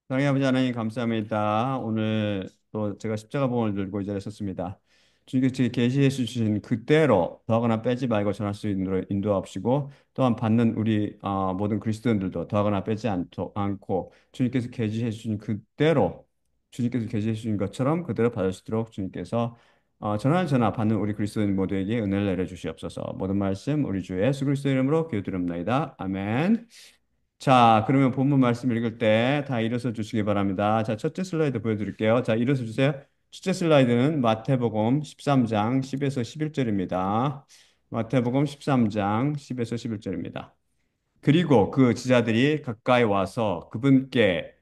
사랑의 아버지 하나님 감사합니다. 오늘 또 제가 십자가봉을 들고 이 자리에 섰습니다. 주님께서 제게 계시해 주신 그대로 더하거나 빼지 말고 전할 수 있도록 인도하옵시고 또한 받는 우리 모든 그리스도인들도 더하거나 빼지 않고 주님께서 계시해 주신 그대로 주님께서 계시해 주신 것처럼 그대로 받을 수 있도록 주님께서 전하 받는 우리 그리스도인 모두에게 은혜를 내려 주시옵소서. 모든 말씀 우리 주 예수 그리스도 이름으로 기도드립니다. 아멘. 자, 그러면 본문 말씀 읽을 때 다 일어서 주시기 바랍니다. 자, 첫째 슬라이드 보여드릴게요. 자, 일어서 주세요. 첫째 슬라이드는 마태복음 13장 10에서 11절입니다. 마태복음 13장 10에서 11절입니다. 그리고 그 지자들이 가까이 와서 그분께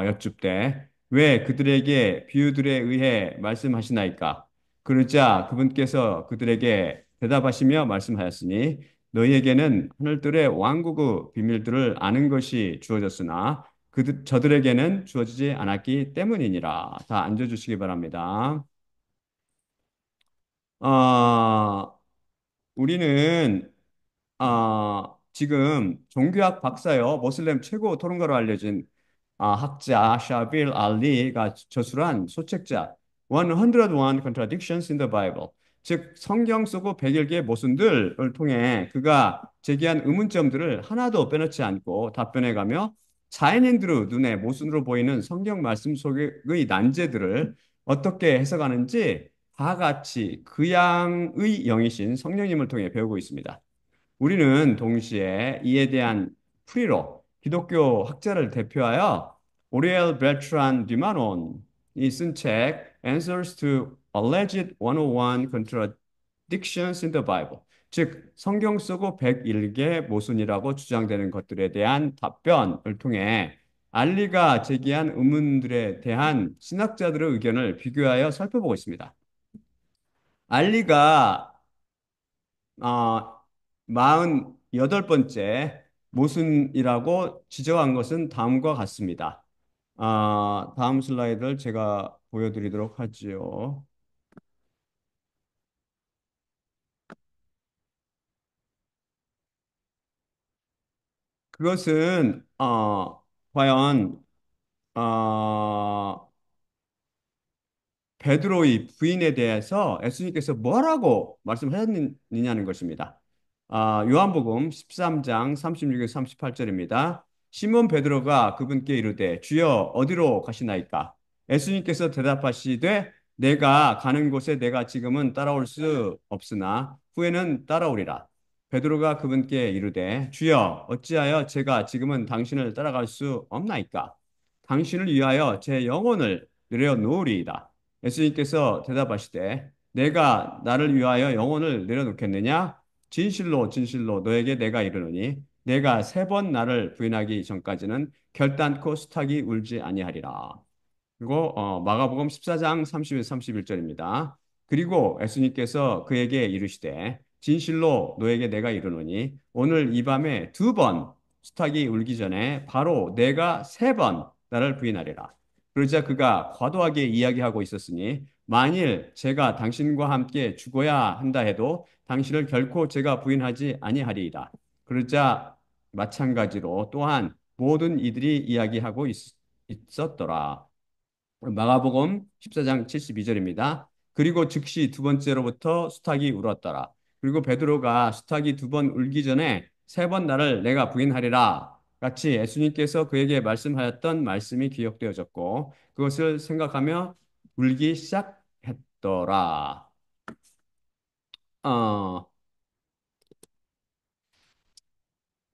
여쭙되 왜 그들에게 비유들에 의해 말씀하시나이까? 그러자 그분께서 그들에게 대답하시며 말씀하였으니 너희에게는 하늘들의 왕국의 비밀들을 아는 것이 주어졌으나 저들에게는 주어지지 않았기 때문이니라. 다 앉아주시기 바랍니다. 어, 우리는 지금 종교학 박사요, 모슬렘 최고 토론가로 알려진 학자 샤빌 알리가 저술한 소책자 101 Contradictions in the Bible, 즉 성경 속의 101개의 모순들을 통해 그가 제기한 의문점들을 하나도 빼놓지 않고 답변해가며 자연인들의 눈에 모순으로 보이는 성경 말씀 속의 난제들을 어떻게 해석하는지 다 같이 그 양의 영이신 성령님을 통해 배우고 있습니다. 우리는 동시에 이에 대한 풀이로 기독교 학자를 대표하여 오리엘 베트란 디마논이 쓴 책 Answers to Alleged 101 Contradictions in the Bible, 즉 성경 속의 101개 모순이라고 주장되는 것들에 대한 답변을 통해 알리가 제기한 의문들에 대한 신학자들의 의견을 비교하여 살펴보고 있습니다. 알리가 48번째 모순이라고 지적한 것은 다음과 같습니다. 다음 슬라이드를 제가 보여드리도록 하지요. 그것은 과연 어, 베드로의 부인에 대해서 예수님께서 뭐라고 말씀하셨느냐는 것입니다. 요한복음 13장 36에서 38절입니다. 시몬 베드로가 그분께 이르되 주여 어디로 가시나이까? 예수님께서 대답하시되 내가 가는 곳에 내가 지금은 따라올 수 없으나 후에는 따라오리라. 베드로가 그분께 이르되 주여 어찌하여 제가 지금은 당신을 따라갈 수 없나이까? 당신을 위하여 제 영혼을 내려놓으리이다. 예수님께서 대답하시되 내가 나를 위하여 영혼을 내려놓겠느냐? 진실로 진실로 너에게 내가 이르노니 내가 3번 나를 부인하기 전까지는 결단코 수탉이 울지 아니하리라. 그리고 마가복음 14장 30에서 31절입니다. 그리고 예수님께서 그에게 이르시되 진실로 너에게 내가 이르노니 오늘 이 밤에 2번 수탉이 울기 전에 바로 내가 3번 나를 부인하리라. 그러자 그가 과도하게 이야기하고 있었으니 만일 제가 당신과 함께 죽어야 한다 해도 당신을 결코 제가 부인하지 아니하리이다. 그러자 마찬가지로 또한 모든 이들이 이야기하고 있었더라. 마가복음 14장 72절입니다. 그리고 즉시 두 번째로부터 수탉이 울었더라. 그리고 베드로가 수탉이 2번 울기 전에 3번 나를 내가 부인하리라. 같이 예수님께서 그에게 말씀하였던 말씀이 기억되어졌고 그것을 생각하며 울기 시작했더라. 어,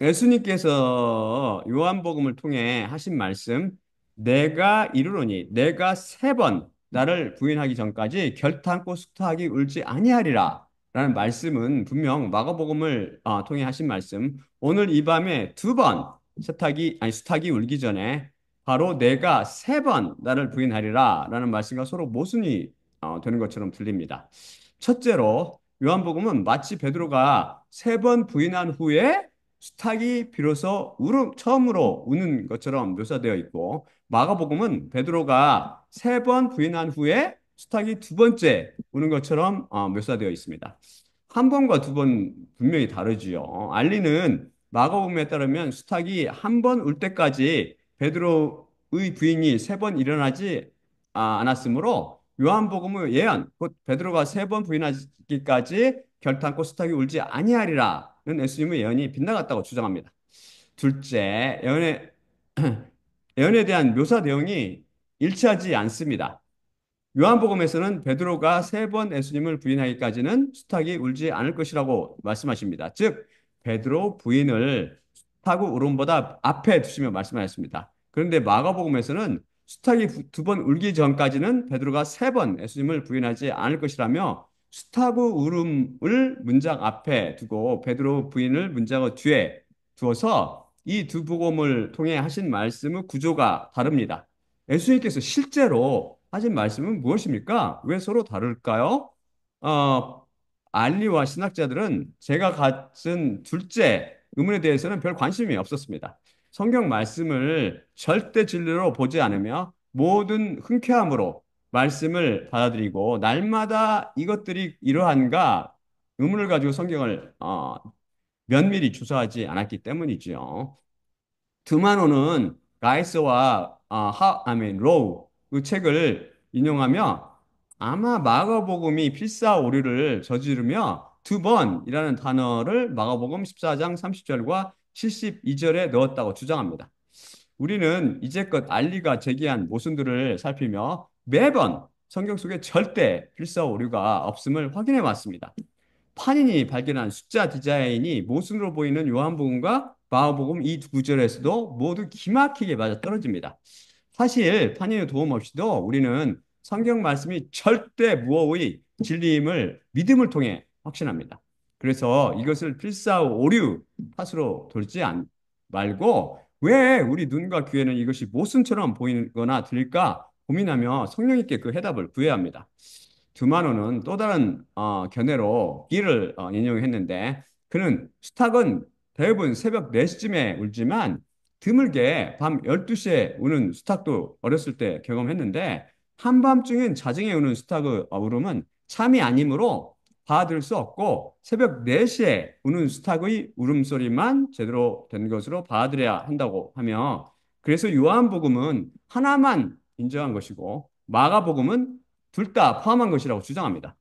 예수님께서 요한복음을 통해 하신 말씀, 내가 이르노니 내가 3번 나를 부인하기 전까지 결탄코 숙타하기 울지 아니하리라 라는 말씀은 분명 마가복음을 통해 하신 말씀, 오늘 이 밤에 2번 수탉이 울기 전에 바로 내가 3번 나를 부인하리라 라는 말씀과 서로 모순이 되는 것처럼 들립니다. 첫째로 요한복음은 마치 베드로가 3번 부인한 후에 수탉이 비로소 처음으로 우는 것처럼 묘사되어 있고 마가복음은 베드로가 3번 부인한 후에 수탉이 2번째 우는 것처럼 묘사되어 있습니다. 한 번과 2번 분명히 다르지요. 알리는 마가복음에 따르면 수탉이 한 번 울 때까지 베드로 부인이 세 번 일어나지 않았으므로 요한복음의 예언, 곧 베드로가 세 번 부인하기까지 결탄코 수탉이 울지 아니하리라는 예수님의 예언이 빗나갔다고 주장합니다. 둘째, 예언에 대한 묘사 내용이 일치하지 않습니다. 요한복음에서는 베드로가 세 번 예수님을 부인하기까지는 수탉이 울지 않을 것이라고 말씀하십니다. 즉, 베드로 부인을 수탉의 울음보다 앞에 두시며 말씀하셨습니다. 그런데 마가복음에서는 수탉이 두 번 울기 전까지는 베드로가 세 번 예수님을 부인하지 않을 것이라며 수탉의 울음을 문장 앞에 두고 베드로 부인을 문장의 뒤에 두어서 이 두 복음을 통해 하신 말씀의 구조가 다릅니다. 예수님께서 실제로 하신 말씀은 무엇입니까? 왜 서로 다를까요? 어, 알리와 신학자들은 제가 갖은 둘째 의문에 대해서는 별 관심이 없었습니다. 성경 말씀을 절대 진리로 보지 않으며 모든 흔쾌함으로 말씀을 받아들이고 날마다 이것들이 이러한가 의문을 가지고 성경을 면밀히 주사하지 않았기 때문이지요. 드마노는 라이스와 로우 그 책을 인용하며 아마 마가복음이 필사오류를 저지르며 두 번이라는 단어를 마가복음 14장 30절과 72절에 넣었다고 주장합니다. 우리는 이제껏 알리가 제기한 모순들을 살피며 매번 성경 속에 절대 필사오류가 없음을 확인해 왔습니다. 판인이 발견한 숫자 디자인이 모순으로 보이는 요한복음과 마가복음 이 두 구절에서도 모두 기막히게 맞아떨어집니다. 사실 판인의 도움 없이도 우리는 성경 말씀이 절대 무어의 진리임을 믿음을 통해 확신합니다. 그래서 이것을 필사오류 탓으로 돌지 말고 왜 우리 눈과 귀에는 이것이 모순처럼 보이거나 들릴까 고민하며 성령 있게 그 해답을 구해야 합니다. 두마노는 또 다른 견해로 길을 인용했는데 그는 수탉은 대부분 새벽 4시쯤에 울지만 드물게 밤 12시에 우는 수탉도 어렸을 때 경험했는데 한밤중엔 자정에 우는 수탉의 울음은 참이 아니므로 받아들일 수 없고 새벽 4시에 우는 수탉의 울음소리만 제대로 된 것으로 받아들여야 한다고 하며 그래서 요한복음은 하나만 인정한 것이고 마가복음은 둘 다 포함한 것이라고 주장합니다.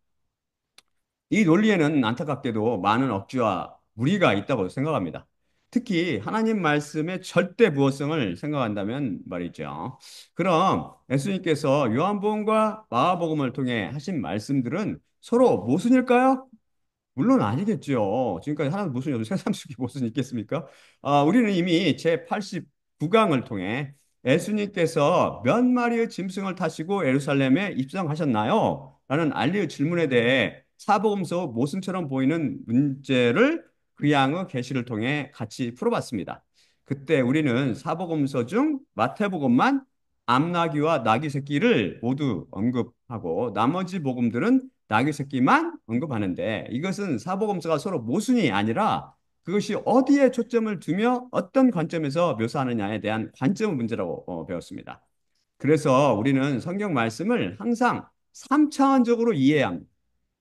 이 논리에는 안타깝게도 많은 억지와 무리가 있다고 생각합니다. 특히 하나님 말씀의 절대 무어성을 생각한다면 말이죠. 그럼 예수님께서 요한복음과 마가복음을 통해 하신 말씀들은 서로 모순일까요? 물론 아니겠죠. 지금까지 하나도 모순이 없는 세상 속에 모순이 있겠습니까? 우리는 이미 제89강을 통해 예수님께서 몇 마리의 짐승을 타시고 예루살렘에 입성하셨나요? 라는 알리의 질문에 대해 사복음서 모순처럼 보이는 문제를 그 양의 계시를 통해 같이 풀어봤습니다. 그때 우리는 사복음서 중 마태복음만 암나귀와 나귀 새끼를 모두 언급하고 나머지 복음들은 나귀 새끼만 언급하는데 이것은 사복음서가 서로 모순이 아니라 그것이 어디에 초점을 두며 어떤 관점에서 묘사하느냐에 대한 관점 문제라고 배웠습니다. 그래서 우리는 성경 말씀을 항상 3차원적으로 이해해야 합니다.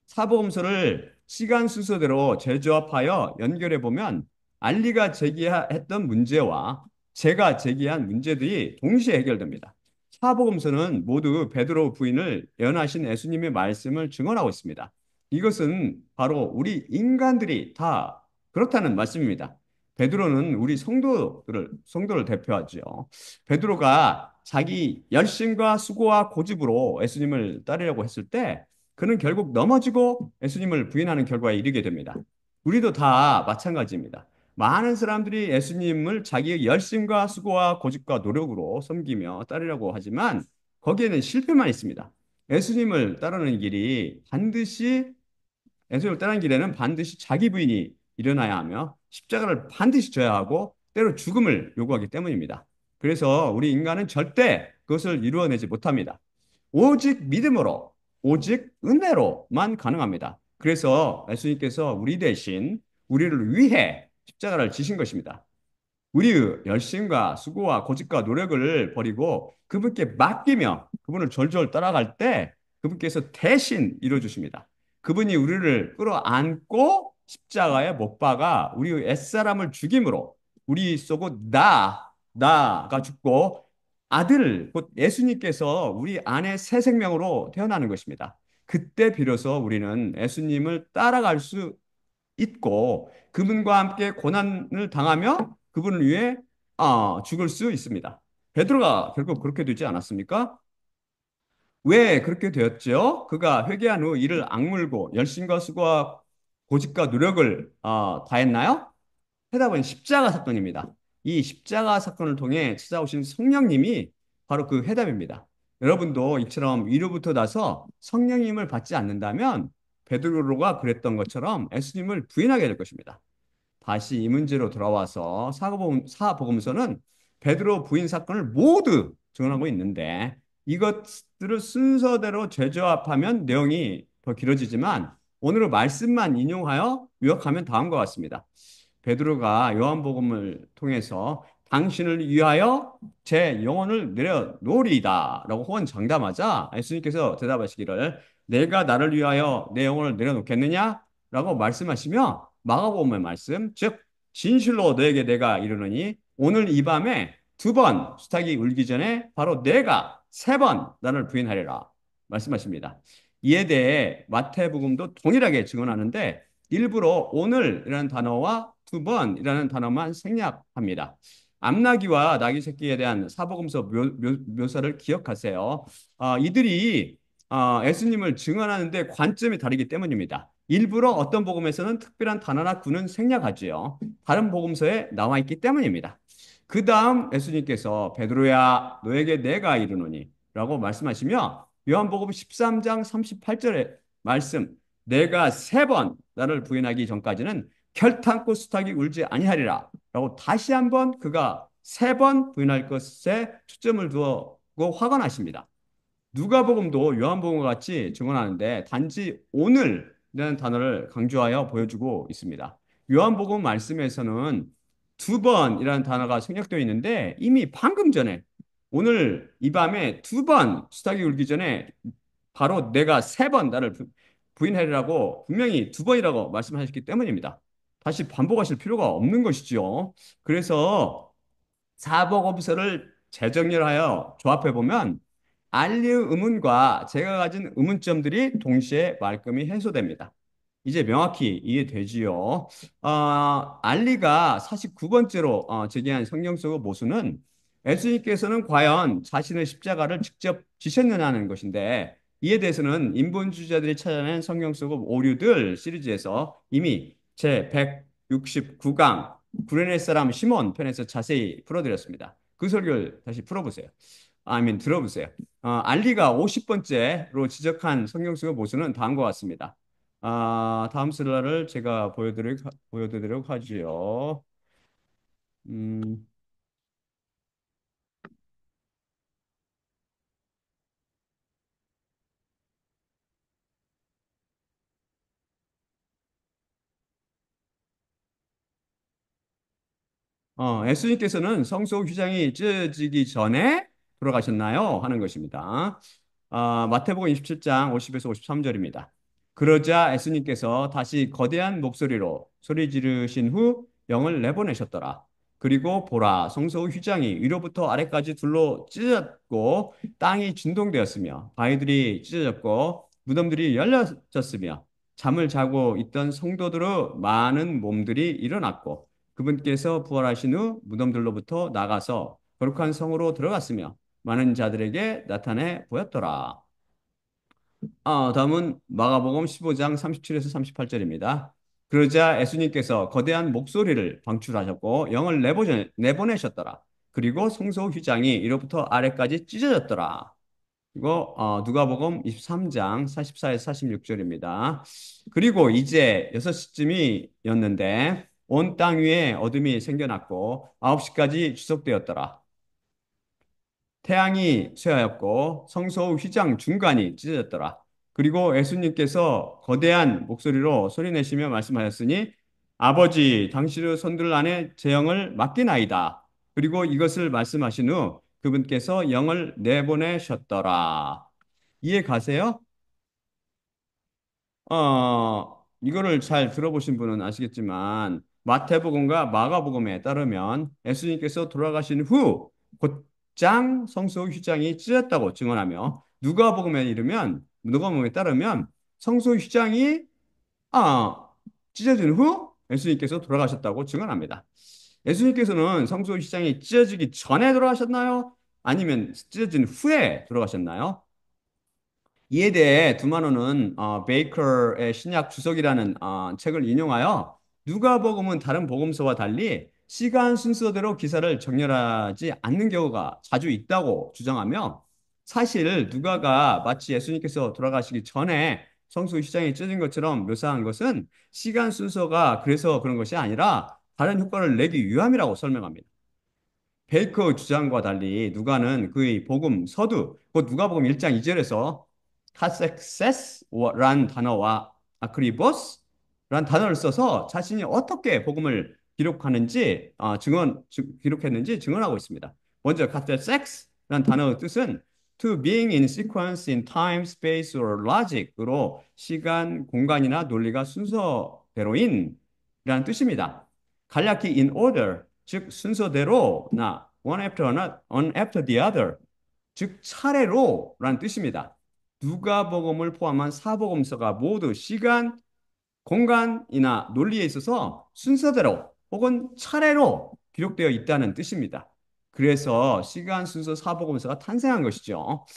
사복음서를 시간 순서대로 재조합하여 연결해 보면 알리가 제기했던 문제와 제가 제기한 문제들이 동시에 해결됩니다. 사복음서는 모두 베드로 부인을 예언하신 예수님의 말씀을 증언하고 있습니다. 이것은 바로 우리 인간들이 다 그렇다는 말씀입니다. 베드로는 우리 성도를 대표하죠. 베드로가 자기 열심과 수고와 고집으로 예수님을 따르려고 했을 때 그는 결국 넘어지고 예수님을 부인하는 결과에 이르게 됩니다. 우리도 다 마찬가지입니다. 많은 사람들이 예수님을 자기의 열심과 수고와 고집과 노력으로 섬기며 따르려고 하지만 거기에는 실패만 있습니다. 예수님을 따르는 길이 반드시 예수님을 따르는 길에는 반드시 자기 부인이 일어나야 하며 십자가를 반드시 져야 하고 때로 죽음을 요구하기 때문입니다. 그래서 우리 인간은 절대 그것을 이루어내지 못합니다. 오직 믿음으로, 오직 은혜로만 가능합니다. 그래서 예수님께서 우리 대신 우리를 위해 십자가를 지신 것입니다. 우리의 열심과 수고와 고집과 노력을 버리고 그분께 맡기며 그분을 졸졸 따라갈 때 그분께서 대신 이루어주십니다. 그분이 우리를 끌어안고 십자가에 못 박아 우리의 옛사람을 죽임으로 우리 속의 나가 죽고 아들, 곧 예수님께서 우리 안에 새 생명으로 태어나는 것입니다. 그때 비로소 우리는 예수님을 따라갈 수 있고 그분과 함께 고난을 당하며 그분을 위해 죽을 수 있습니다. 베드로가 결국 그렇게 되지 않았습니까? 왜 그렇게 되었죠? 그가 회개한 후 이를 악물고 열심과 수고와 고집과 노력을 다했나요? 해답은 십자가 사건입니다. 이 십자가 사건을 통해 찾아오신 성령님이 바로 그 해답입니다. 여러분도 이처럼 위로부터 나서 성령님을 받지 않는다면 베드로가 그랬던 것처럼 예수님을 부인하게 될 것입니다. 다시 이 문제로 돌아와서 사복음서는 베드로 부인 사건을 모두 증언하고 있는데 이것들을 순서대로 재조합하면 내용이 더 길어지지만 오늘의 말씀만 인용하여 요약하면 다음과 같습니다. 베드로가 요한복음을 통해서 당신을 위하여 제 영혼을 내려놓으리이다라고 호언장담하자 예수님께서 대답하시기를 내가 나를 위하여 내 영혼을 내려놓겠느냐라고 말씀하시며 마가복음의 말씀 즉 진실로 너에게 내가 이르노니 오늘 이 밤에 두 번 수탉이 울기 전에 바로 내가 세 번 나를 부인하리라 말씀하십니다. 이에 대해 마태복음도 동일하게 증언하는데 일부러 오늘이라는 단어와 두 번이라는 단어만 생략합니다. 암나귀와 나귀 새끼에 대한 사복음서 묘사를 기억하세요. 이들이 예수님을 증언하는데 관점이 다르기 때문입니다. 일부러 어떤 복음에서는 특별한 단어나 구는 생략하지요. 다른 복음서에 나와 있기 때문입니다. 그 다음 예수님께서 베드로야 너에게 내가 이르노니 라고 말씀하시며 요한복음 13장 38절의 말씀 내가 세 번 나를 부인하기 전까지는 결탄코 수탉이 울지 아니하리라 라고 다시 한번 그가 세 번 부인할 것에 초점을 두고 화가 나십니다. 누가복음도 요한복음과 같이 증언하는데 단지 오늘이라는 단어를 강조하여 보여주고 있습니다. 요한복음 말씀에서는 두 번이라는 단어가 생략되어 있는데 이미 방금 전에 오늘 이 밤에 두 번 수탉이 울기 전에 바로 내가 세 번 나를 부인하리라고 분명히 두 번이라고 말씀하셨기 때문입니다. 다시 반복하실 필요가 없는 것이죠. 그래서 사복음서를 재정렬하여 조합해 보면 알리의 의문과 제가 가진 의문점들이 동시에 말끔히 해소됩니다. 이제 명확히 이해되지요. 알리가 49번째로 제기한 성경 속의 모순은 예수님께서는 과연 자신의 십자가를 직접 지셨느냐는 것인데 이에 대해서는 인본주의자들이 찾아낸 성경 속의 오류들 시리즈에서 이미 제 169강 구레네 사람 시몬 편에서 자세히 풀어드렸습니다. 그 설교를 다시 풀어보세요. 들어보세요. 알리가 50번째로 지적한 성경 속의 모순은 다음과 같습니다. 다음 슬라이드를 제가 보여드리도록 하지요. 음, 예수님께서는 성소 휘장이 찢어지기 전에 돌아가셨나요? 하는 것입니다. 마태복음 27장 50에서 53절입니다. 그러자 예수님께서 다시 거대한 목소리로 소리 지르신 후 영을 내보내셨더라. 그리고 보라, 성소 휘장이 위로부터 아래까지 둘로 찢어졌고 땅이 진동되었으며 바위들이 찢어졌고 무덤들이 열려졌으며 잠을 자고 있던 성도들의 많은 몸들이 일어났고 그분께서 부활하신 후 무덤들로부터 나가서 거룩한 성으로 들어갔으며 많은 자들에게 나타내 보였더라. 다음은 마가복음 15장 37에서 38절입니다. 그러자 예수님께서 거대한 목소리를 방출하셨고 영을 내보내셨더라. 그리고 성소 휘장이 이로부터 아래까지 찢어졌더라. 그리고 누가복음 23장 44에서 46절입니다. 그리고 이제 6시쯤이었는데 온 땅 위에 어둠이 생겨났고 9시까지 지속되었더라. 태양이 쇠하였고 성소 휘장 중간이 찢어졌더라. 그리고 예수님께서 거대한 목소리로 소리내시며 말씀하셨으니 아버지 당신의 손들 안에 제 영을 맡기나이다. 그리고 이것을 말씀하신 후 그분께서 영을 내보내셨더라. 이해 가세요? 이거를 잘 들어보신 분은 아시겠지만 마태복음과 마가복음에 따르면 예수님께서 돌아가신 후 곧 10장 성소 휘장이 찢었다고 증언하며 누가복음에 따르면 성소 휘장이 찢어진 후 예수님께서 돌아가셨다고 증언합니다. 예수님께서는 성소 휘장이 찢어지기 전에 돌아가셨나요? 아니면 찢어진 후에 돌아가셨나요? 이에 대해 두마노는 베이커의 신약 주석이라는 책을 인용하여 누가복음은 다른 복음서와 달리 시간 순서대로 기사를 정렬하지 않는 경우가 자주 있다고 주장하며 사실 누가가 마치 예수님께서 돌아가시기 전에 성소 휘장이 찢어진 것처럼 묘사한 것은 시간 순서가 그래서 그런 것이 아니라 다른 효과를 내기 위함이라고 설명합니다. 베이커 주장과 달리 누가는 그의 복음 서두, 곧 누가복음 1장 2절에서 카섹세스란 단어와 아크리보스란 단어를 써서 자신이 어떻게 복음을 기록했는지 증언하고 있습니다. 먼저 카섹스란 단어의 뜻은 to being in sequence in time, space or logic으로 시간, 공간이나 논리가 순서대로인 이라는 뜻입니다. 간략히 in order 즉 순서대로나 one after the other 즉 차례로라는 뜻입니다. 누가복음을 포함한 사복음서가 모두 시간, 공간이나 논리에 있어서 순서대로 혹은 차례로 기록되어 있다는 뜻입니다. 그래서 시간 순서 사복음서가 탄생한 것이죠.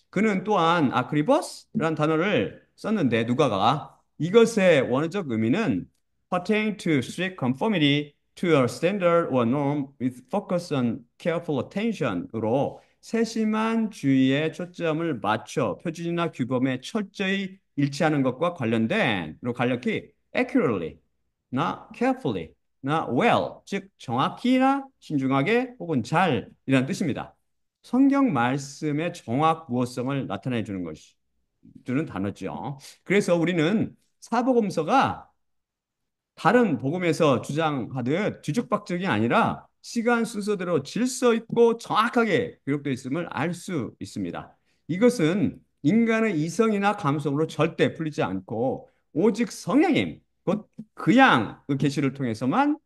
그는 또한 아크리버스라는 단어를 썼는데 누가가 이것의 원어적 의미는 pertain to strict conformity to a standard or norm with focus on careful attention으로 세심한 주의에 초점을 맞춰 표준이나 규범에 철저히 일치하는 것과 관련된 간략히 accurately 나 carefully 나 well 즉 정확히나 신중하게 혹은 잘이라는 뜻입니다. 성경 말씀의 정확 무어성을 나타내 주는 것이 주는 단어죠. 그래서 우리는 사복음서가 다른 복음에서 주장하듯 뒤죽박죽이 아니라 시간 순서대로 질서 있고 정확하게 기록되어 있음을 알 수 있습니다. 이것은 인간의 이성이나 감성으로 절대 풀리지 않고 오직 성령님, 곧 그양 그 계시를 통해서만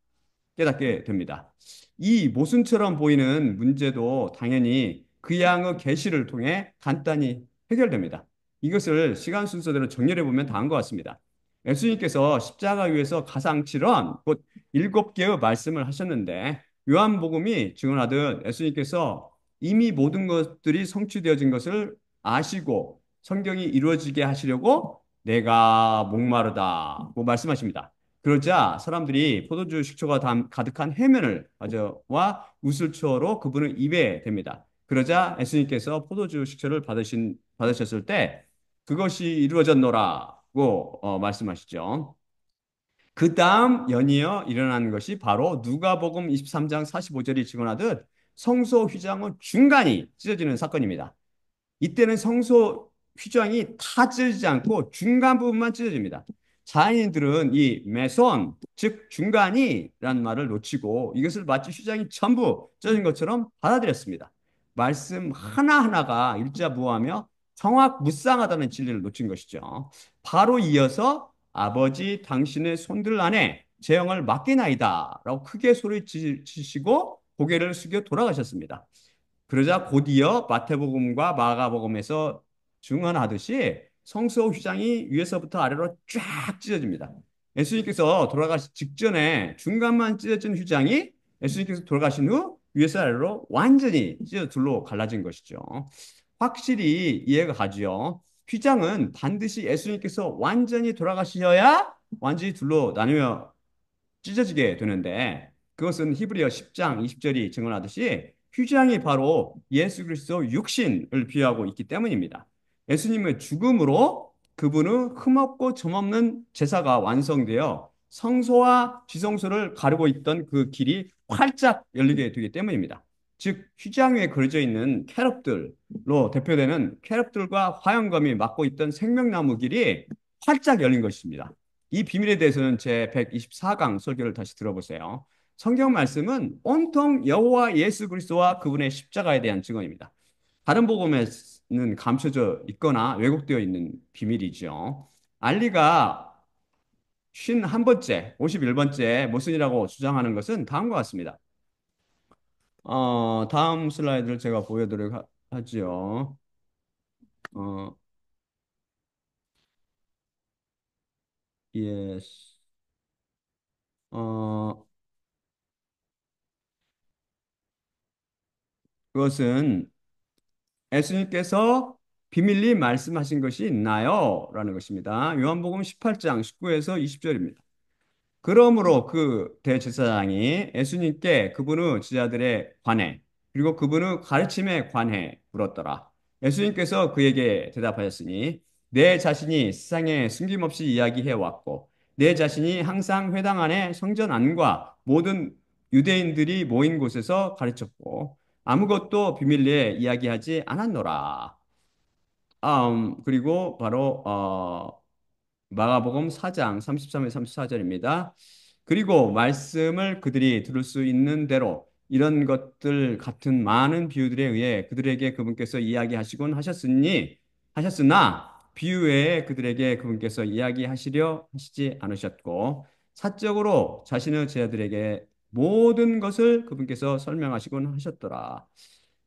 깨닫게 됩니다. 이 모순처럼 보이는 문제도 당연히 그 양의 계시를 통해 간단히 해결됩니다. 이것을 시간 순서대로 정렬해 보면 다음 것 같습니다. 예수님께서 십자가 위에서 가상칠언 곧 7개의 말씀을 하셨는데 요한복음이 증언하듯 예수님께서 이미 모든 것들이 성취되어진 것을 아시고 성경이 이루어지게 하시려고 내가 목마르다고 말씀하십니다. 그러자 사람들이 포도주 식초가 가득한 해면을 가져와 우슬초로 그분을 입에 댑니다. 그러자 예수님께서 포도주 식초를 받으셨을 때 그것이 이루어졌노라고 말씀하시죠. 그 다음 연이어 일어나는 것이 바로 누가복음 23장 45절이 증언하듯 성소 휘장의 중간이 찢어지는 사건입니다. 이때는 성소 휘장이 다 찢어지지 않고 중간 부분만 찢어집니다. 자연인들은 이 메손, 즉 중간이란 말을 놓치고 이것을 마치 휘장이 전부 찢어진 것처럼 받아들였습니다. 말씀 하나하나가 일자무하며 정확무쌍하다는 진리를 놓친 것이죠. 바로 이어서 아버지 당신의 손들 안에 제 영을 맡기나이다 라고 크게 소리치시고 고개를 숙여 돌아가셨습니다. 그러자 곧이어 마태복음과 마가복음에서 증언하듯이 성소 휘장이 위에서부터 아래로 쫙 찢어집니다. 예수님께서 돌아가시 직전에 중간만 찢어진 휘장이 예수님께서 돌아가신 후 위에서 아래로 완전히 찢어 둘로 갈라진 것이죠. 확실히 이해가 가지요. 휘장은 반드시 예수님께서 완전히 돌아가셔야 완전히 둘로 나뉘어 찢어지게 되는데 그것은 히브리어 10장 20절이 증언하듯이 휘장이 바로 예수 그리스도 육신을 비유하고 있기 때문입니다. 예수님의 죽음으로 그분의 흠없고 점없는 제사가 완성되어 성소와 지성소를 가르고 있던 그 길이 활짝 열리게 되기 때문입니다. 즉 휘장 위에 그려져 있는 캐럿들로 대표되는 캐럿들과 화영검이 맡고 있던 생명나무 길이 활짝 열린 것입니다. 이 비밀에 대해서는 제 124강 설교를 다시 들어보세요. 성경 말씀은 온통 여호와 예수 그리스도와 그분의 십자가에 대한 증언입니다. 다른 복음에는 감춰져 있거나 왜곡되어 있는 비밀이죠. 알리가 51번째, 51번째 모순이라고 주장하는 것은 다음과 같습니다. 다음 슬라이드를 제가 보여드리도록 하지요. 어, yes. 어, 그것은 예수님께서 비밀리 말씀하신 것이 있나요? 라는 것입니다. 요한복음 18장 19에서 20절입니다. 그러므로 그 대제사장이 예수님께 그분의 제자들에 관해 그리고 그분의 가르침에 관해 물었더라. 예수님께서 그에게 대답하셨으니 내 자신이 세상에 숨김없이 이야기해 왔고 내 자신이 항상 회당 안에 성전 안과 모든 유대인들이 모인 곳에서 가르쳤고 아무것도 비밀리에 이야기하지 않았노라. 그리고 바로 마가복음 4장 33에 34절입니다. 그리고 말씀을 그들이 들을 수 있는 대로 이런 것들 같은 많은 비유들에 의해 그들에게 그분께서 이야기하시곤 하셨으나 비유 외에 그들에게 그분께서 이야기하시려 하시지 않으셨고 사적으로 자신의 제자들에게 모든 것을 그분께서 설명하시곤 하셨더라.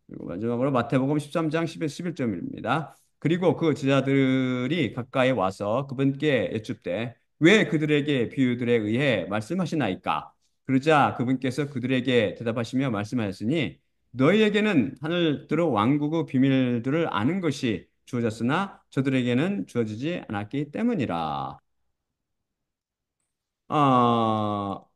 그리고 마지막으로 마태복음 13장 10에서 11절입니다. 그리고 그 제자들이 가까이 와서 그분께 여쭙되 왜 그들에게 비유들에 의해 말씀하시나이까? 그러자 그분께서 그들에게 대답하시며 말씀하셨으니 너희에게는 하늘들의 왕국의 비밀들을 아는 것이 주어졌으나 저들에게는 주어지지 않았기 때문이라. 어,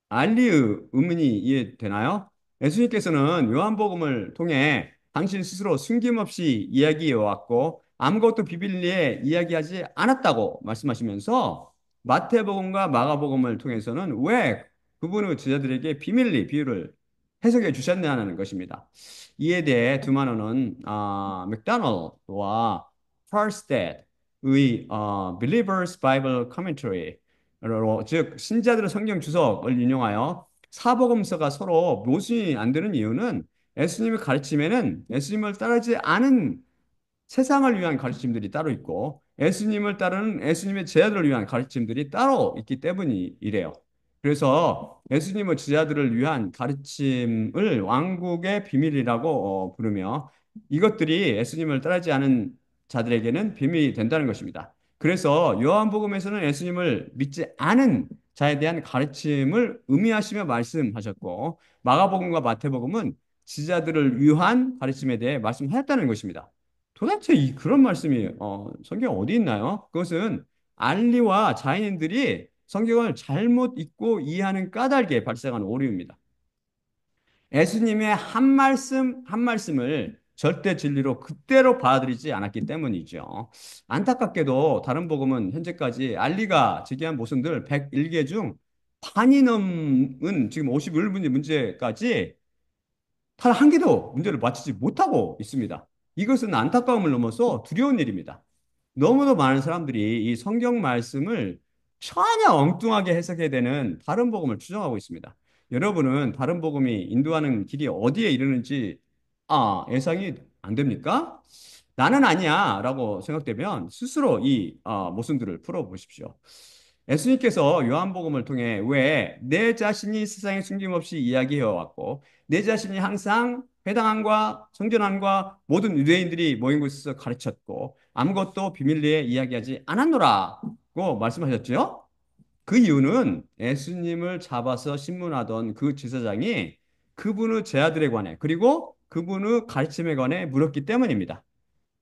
알리의 의문이 이해되나요? 예수님께서는 요한복음을 통해 당신 스스로 숨김없이 이야기해 왔고 아무것도 비밀리에 이야기하지 않았다고 말씀하시면서 마태복음과 마가복음을 통해서는 왜 그분의 제자들에게 비밀리 비유를 해석해 주셨냐는 것입니다. 이에 대해 두마노는 맥도날드와 퍼스té드의 Believer's Bible Commentary 즉 신자들의 성경 주석을 인용하여 사복음서가 서로 모순이 안 되는 이유는 예수님의 가르침에는 예수님을 따르지 않은 세상을 위한 가르침들이 따로 있고 예수님을 따르는 예수님의 제자들을 위한 가르침들이 따로 있기 때문이래요. 그래서 예수님의 제자들을 위한 가르침을 왕국의 비밀이라고 부르며 이것들이 예수님을 따르지 않은 자들에게는 비밀이 된다는 것입니다. 그래서 요한복음에서는 예수님을 믿지 않은 자에 대한 가르침을 의미하시며 말씀하셨고 마가복음과 마태복음은 지자들을 위한 가르침에 대해 말씀하셨다는 것입니다. 도대체 그런 말씀이 성경 어디 있나요? 그것은 알리와 자인들이 성경을 잘못 읽고 이해하는 까닭에 발생한 오류입니다. 예수님의 한 말씀 한 말씀을 절대 진리로 그대로 받아들이지 않았기 때문이죠. 안타깝게도 다른 복음은 현재까지 알리가 제기한 모순들 101개 중 반이 넘은 지금 51문제 문제까지 단 한 개도 문제를 맞히지 못하고 있습니다. 이것은 안타까움을 넘어서 두려운 일입니다. 너무도 많은 사람들이 이 성경 말씀을 전혀 엉뚱하게 해석해야 되는 다른 복음을 추정하고 있습니다. 여러분은 다른 복음이 인도하는 길이 어디에 이르는지 예상이 안 됩니까? 나는 아니야 라고 생각되면 스스로 이 모순들을 풀어보십시오. 예수님께서 요한복음을 통해 왜 내 자신이 세상에 숨김없이 이야기해 왔고 내 자신이 항상 회당 안과 성전 안과 모든 유대인들이 모인 곳에서 가르쳤고 아무것도 비밀리에 이야기하지 않았노라고 말씀하셨죠. 그 이유는 예수님을 잡아서 신문하던 그 제사장이 그분의 제자들에 관해 그리고 그분의 가르침에 관해 물었기 때문입니다.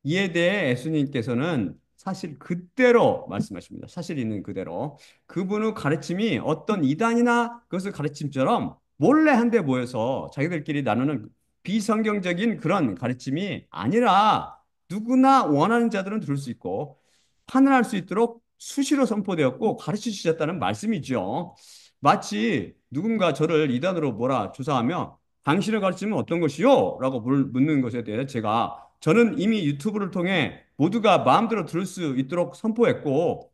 이에 대해 예수님께서는 사실 그대로 말씀하십니다. 사실 있는 그대로. 그분의 가르침이 어떤 이단이나 그것을 가르침처럼 몰래 한데 모여서 자기들끼리 나누는 비성경적인 그런 가르침이 아니라 누구나 원하는 자들은 들을 수 있고 판단할 수 있도록 수시로 선포되었고 가르쳐 주셨다는 말씀이죠. 마치 누군가 저를 이단으로 몰아 조사하며 당신의 가르침은 어떤 것이요? 라고 묻는 것에 대해 제가 저는 이미 유튜브를 통해 모두가 마음대로 들을 수 있도록 선포했고,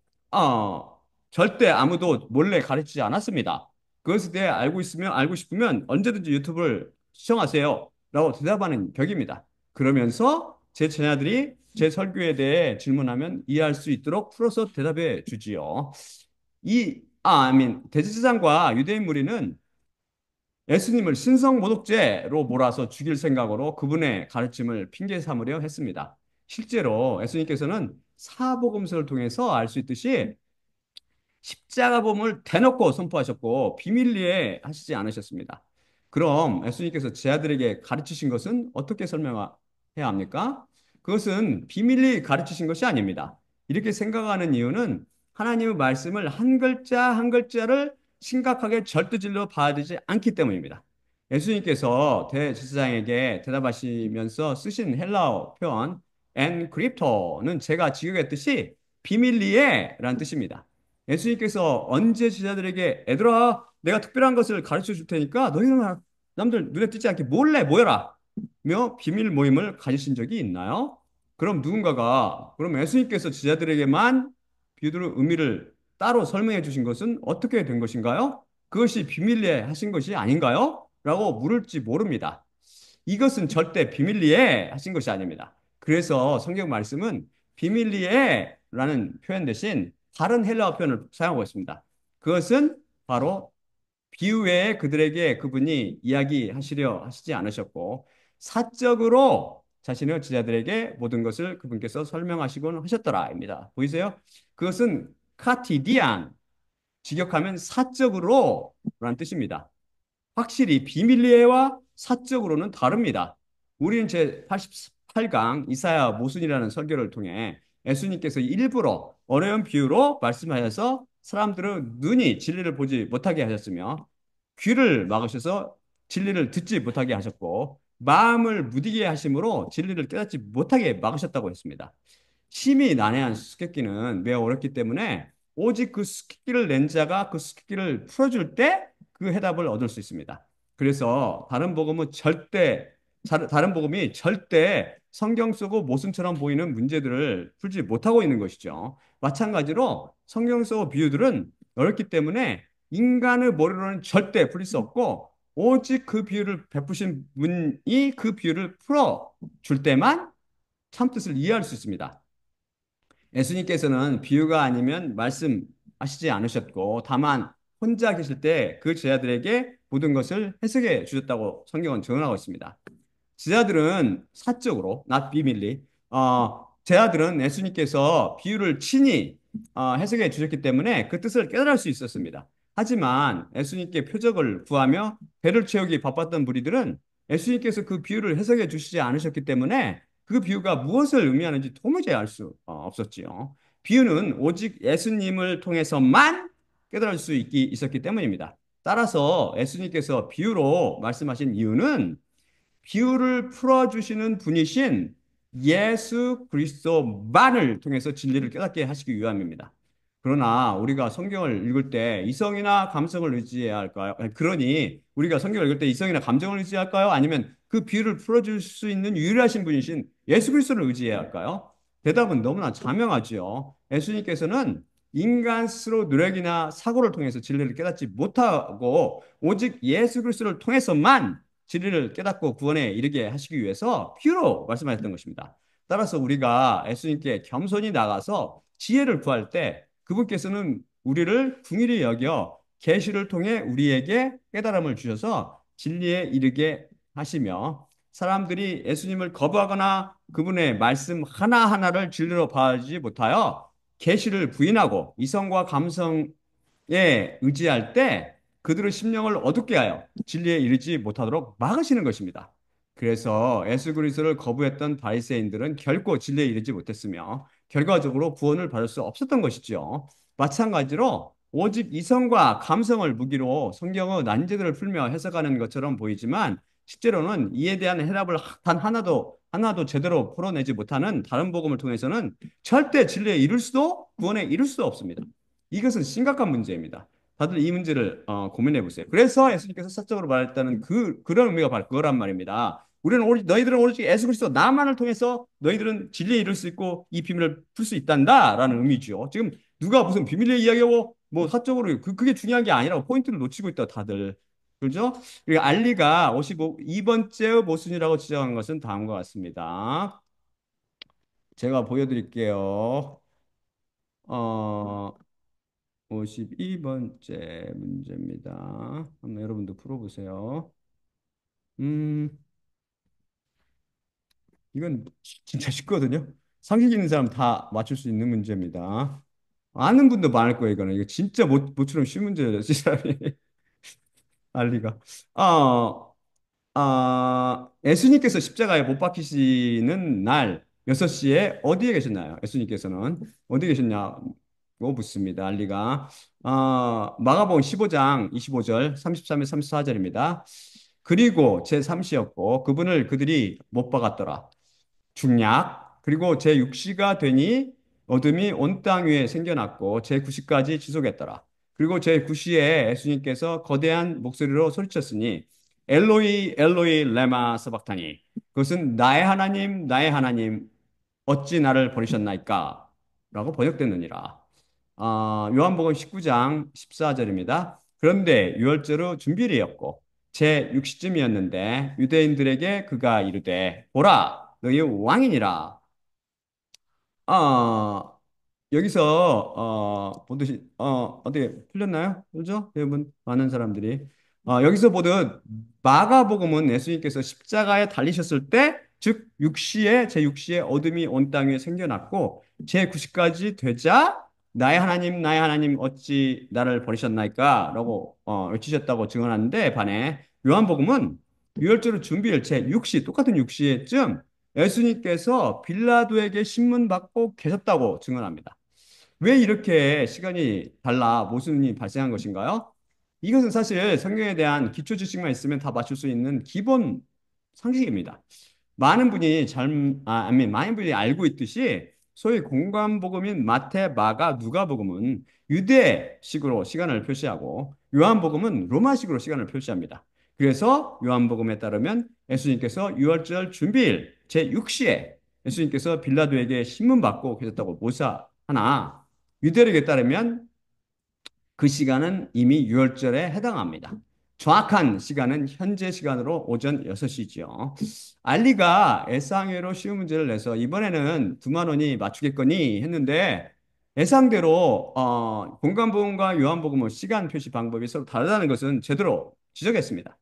절대 아무도 몰래 가르치지 않았습니다. 그것에 대해 알고 싶으면 언제든지 유튜브를 시청하세요. 라고 대답하는 격입니다. 그러면서 제 자녀들이 제 설교에 대해 질문하면 이해할 수 있도록 풀어서 대답해 주지요. 대제사장과 유대인 무리는 예수님을 신성모독죄로 몰아서 죽일 생각으로 그분의 가르침을 핑계 삼으려 했습니다. 실제로 예수님께서는 사복음서를 통해서 알 수 있듯이 십자가범을 대놓고 선포하셨고 비밀리에 하시지 않으셨습니다. 그럼 예수님께서 제 아들에게 가르치신 것은 어떻게 설명해야 합니까? 그것은 비밀리 가르치신 것이 아닙니다. 이렇게 생각하는 이유는 하나님의 말씀을 한 글자 한 글자를 심각하게 절대질로 봐야 되지 않기 때문입니다. 예수님께서 대제사장에게 대답하시면서 쓰신 헬라어 표현 엔크립토는 제가 지적했듯이 비밀리에라는 뜻입니다. 예수님께서 언제 제자들에게 애들아 내가 특별한 것을 가르쳐 줄 테니까 너희는 남들 눈에 띄지 않게 몰래 모여라 며 비밀 모임을 가지신 적이 있나요? 그럼 예수님께서 제자들에게만 비유의 의미를 따로 설명해 주신 것은 어떻게 된 것인가요? 그것이 비밀리에 하신 것이 아닌가요? 라고 물을지 모릅니다. 이것은 절대 비밀리에 하신 것이 아닙니다. 그래서 성경 말씀은 비밀리에라는 표현 대신 다른 헬라어 표현을 사용하고 있습니다. 그것은 바로 비유 외에 그들에게 그분이 이야기하시려 하시지 않으셨고 사적으로 자신의 제자들에게 모든 것을 그분께서 설명하시곤 하셨더라입니다. 보이세요? 그것은 카티디안, 직역하면 사적으로라는 뜻입니다. 확실히 비밀리에와 사적으로는 다릅니다. 우리는 제 88강 이사야 모순이라는 설교를 통해 예수님께서 일부러 어려운 비유로 말씀하셔서 사람들은 눈이 진리를 보지 못하게 하셨으며 귀를 막으셔서 진리를 듣지 못하게 하셨고 마음을 무디게 하심으로 진리를 깨닫지 못하게 막으셨다고 했습니다. 심히 난해한 수수께끼는 매우 어렵기 때문에 오직 그 수수께끼를 낸 자가 그 수수께끼를 풀어줄 때 그 해답을 얻을 수 있습니다. 그래서 다른 복음이 절대 성경 속의 모순처럼 보이는 문제들을 풀지 못하고 있는 것이죠. 마찬가지로 성경 속 비유들은 어렵기 때문에 인간의 머리로는 절대 풀릴 수 없고 오직 그 비유를 베푸신 분이 그 비유를 풀어 줄 때만 참뜻을 이해할 수 있습니다. 예수님께서는 비유가 아니면 말씀하시지 않으셨고 다만 혼자 계실 때 그 제자들에게 모든 것을 해석해 주셨다고 성경은 증언하고 있습니다. 제자들은 사적으로 not 비밀리 제자들은 예수님께서 비유를 친히 해석해 주셨기 때문에 그 뜻을 깨달을 수 있었습니다. 하지만 예수님께 표적을 구하며 배를 채우기 바빴던 무리들은 예수님께서 그 비유를 해석해 주시지 않으셨기 때문에 그 비유가 무엇을 의미하는지 도무지 알 수 없었지요. 비유는 오직 예수님을 통해서만 깨달을 수 있었기 때문입니다. 따라서 예수님께서 비유로 말씀하신 이유는 비유를 풀어주시는 분이신 예수 그리스도만을 통해서 진리를 깨닫게 하시기 위함입니다. 그러나 우리가 성경을 읽을 때 이성이나 감성을 의지해야 할까요? 그러니 우리가 성경을 읽을 때 이성이나 감정을 의지할까요? 아니면 그 비유를 풀어줄 수 있는 유일하신 분이신 예수 그리스도를 의지해야 할까요? 대답은 너무나 자명하지요. 예수님께서는 인간 스스로 노력이나 사고를 통해서 진리를 깨닫지 못하고 오직 예수 그리스도를 통해서만 진리를 깨닫고 구원에 이르게 하시기 위해서 피로 말씀하셨던 것입니다. 따라서 우리가 예수님께 겸손히 나가서 지혜를 구할 때 그분께서는 우리를 긍휼히 여겨 계시를 통해 우리에게 깨달음을 주셔서 진리에 이르게 하시며 사람들이 예수님을 거부하거나 그분의 말씀 하나하나를 진리로 봐지 못하여 계시를 부인하고 이성과 감성에 의지할 때 그들의 심령을 어둡게 하여 진리에 이르지 못하도록 막으시는 것입니다. 그래서 예수 그리스도를 거부했던 바리새인들은 결코 진리에 이르지 못했으며 결과적으로 구원을 받을 수 없었던 것이죠. 마찬가지로 오직 이성과 감성을 무기로 성경의 난제들을 풀며 해석하는 것처럼 보이지만 실제로는 이에 대한 해답을 단 하나도 제대로 풀어내지 못하는 다른 복음을 통해서는 절대 진리에 이를 수도 구원에 이를 수도 없습니다. 이것은 심각한 문제입니다. 다들 이 문제를 고민해 보세요. 그래서 예수님께서 사적으로 말했다는 그런 의미가 바로 그거란 말입니다. 너희들은 오직 예수 그리스도 나만을 통해서 너희들은 진리에 이를 수 있고 이 비밀을 풀 수 있단다라는 의미죠. 지금 누가 무슨 비밀의 이야기하고 뭐 사적으로 그게 중요한 게 아니라고 포인트를 놓치고 있다 다들. 그렇죠? 그리고 알리가 52번째 모순이라고 지적한 것은 다음과 같습니다. 제가 보여드릴게요. 어, 52번째 문제입니다. 한번 여러분도 풀어보세요. 음, 이건 진짜 쉽거든요. 상식 있는 사람 다 맞출 수 있는 문제입니다. 아는 분도 많을 거예요, 이거는. 이거 진짜 모처럼 쉬운 문제예요, 이 사람이. 알리가. 아, 예수님께서 십자가에 못 박히시는 날 6시에 어디에 계셨나요? 예수님께서는 어디에 계셨냐고 묻습니다. 알리가. 마가복음 15장 25절, 33에 34절입니다. 그리고 제3시였고 그분을 그들이 못 박았더라. 중약, 그리고 제6시가 되니 어둠이 온 땅 위에 생겨났고 제9시까지 지속했더라. 그리고 제9시에 예수님께서 거대한 목소리로 소리쳤으니 엘로이 엘로이 레마 사박타니, 그것은 나의 하나님 나의 하나님 어찌 나를 버리셨나이까 라고 번역됐느니라. 요한복음 19장 14절입니다. 그런데 유월절은 준비일이었고 제6시쯤이었는데 유대인들에게 그가 이르되 보라 너희 왕이니라. 아, 여기서 보듯이 어떻게 풀렸나요? 그죠? 여러분 많은 사람들이 여기서 보듯 마가복음은 예수님께서 십자가에 달리셨을 때, 즉 육시에 제6시에 어둠이 온 땅 위에 생겨났고 제9시까지 되자 나의 하나님 어찌 나를 버리셨나이까?라고 외치셨다고 증언하는데, 반해 요한복음은 유월절 준비일 제6시 똑같은 6시에쯤 예수님께서 빌라도에게 신문 받고 계셨다고 증언합니다. 왜 이렇게 시간이 달라 모순이 발생한 것인가요? 이것은 사실 성경에 대한 기초 지식만 있으면 다 맞출 수 있는 기본 상식입니다. 많은 분이 알고 있듯이 소위 공관복음인 마태, 마가, 누가복음은 유대식으로 시간을 표시하고 요한복음은 로마식으로 시간을 표시합니다. 그래서 요한복음에 따르면 예수님께서 유월절 준비일 제6시에 예수님께서 빌라도에게 신문 받고 계셨다고 모사하나, 유대력에 따르면 그 시간은 이미 유월절에 해당합니다. 정확한 시간은 현재 시간으로 오전 6시죠. 알리가 예상외로 쉬운 문제를 내서 이번에는 2만 원이 맞추겠거니 했는데, 예상대로 공관복음과 요한복음은 시간 표시 방법이 서로 다르다는 것은 제대로 지적했습니다.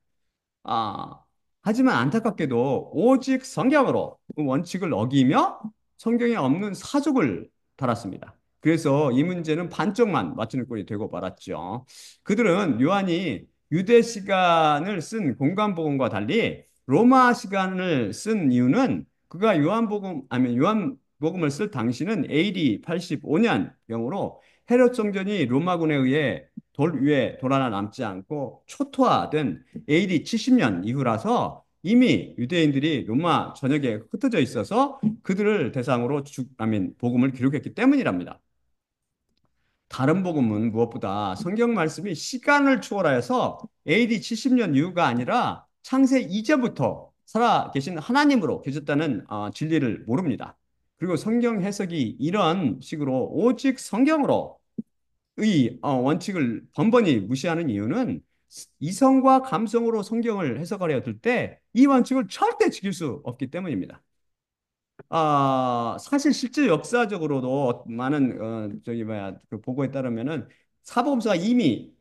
아, 하지만 안타깝게도 오직 성경으로 그 원칙을 어기며 성경에 없는 사족을 달았습니다. 그래서 이 문제는 반쪽만 맞추는 꼴이 되고 말았죠. 그들은 요한이 유대 시간을 쓴 공관복음과 달리 로마 시간을 쓴 이유는, 그가 요한복음을 쓸 당시는 AD 85년경으로 헤롯 성전이 로마군에 의해 돌 위에 돌 하나 남지 않고 초토화된 AD 70년 이후라서 이미 유대인들이 로마 전역에 흩어져 있어서 그들을 대상으로 복음을 기록했기 때문이랍니다. 다른 복음은 무엇보다 성경 말씀이 시간을 초월하여서 AD 70년 이후가 아니라 창세 이제부터 살아 계신 하나님으로 계셨다는 진리를 모릅니다. 그리고 성경 해석이 이런 식으로 오직 성경으로 의 원칙을 번번이 무시하는 이유는, 이성과 감성으로 성경을 해석하려 들 때 이 원칙을 절대 지킬 수 없기 때문입니다. 사실 실제 역사적으로도 많은 저기 뭐야 그 보고에 따르면은 사복음서가 이미